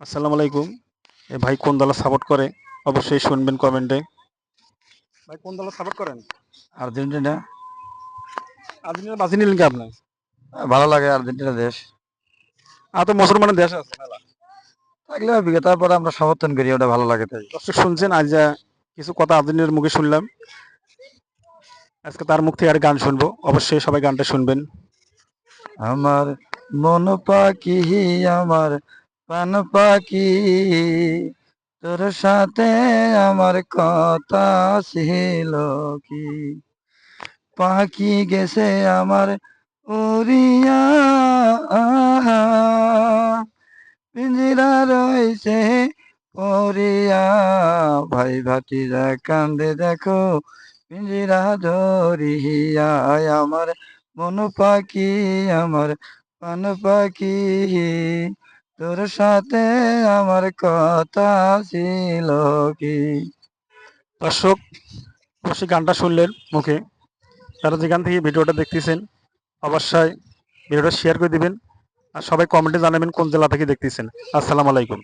আসসালামু আলাইকুম। ভাই কোন দল সাপোর্ট করে? অবশ্যই শুনবেন কমেন্টে। ভাই কোন দল সাপোর্ট করেন? আর্জেন্টিনা। আর্জেন্টিনা বাজি নিলেন কি আপনি? ভালো লাগে আর্জেন্টিনা দেশ। আর তো মুসলমানের দেশ আছে মেলা। থাকলে হবে, তারপরে আমরা সমর্থন করি, ওটা ভালো লাগে তাই। দর্শক শুনছেন আজ কিছু কথা আর্জেন্টিনার মুখে শুনলাম। আজকে তার মুখ থেকে আর গান শুনবো। অবশ্যই সবাই গানটা শুনবেন। আমার মন পাখি, আমার প্রাণ পাখি, তোর সাথে আমার কথা ছিল কি? পাখি গেছে আমার উড়িয়া, পিঞ্জিরা রয়েছে পড়িয়া, ভাই ভাতিজা কান্দে দেখো পিঞ্জিরা ধরিয়া। আমার মন পাখি, আমার প্রাণ পাখি, তোর সাথে আমার কথা ছিল কি? দর্শক অবশ্যই গানটা শুনলেন মুখে। তারা যেখান থেকে ভিডিওটা দেখতেছেন অবশ্যই ভিডিওটা শেয়ার করে দিবেন আর সবাই কমেন্টে জানাবেন কোন জেলা থেকে দেখতেছেন। আসসালামু আলাইকুম।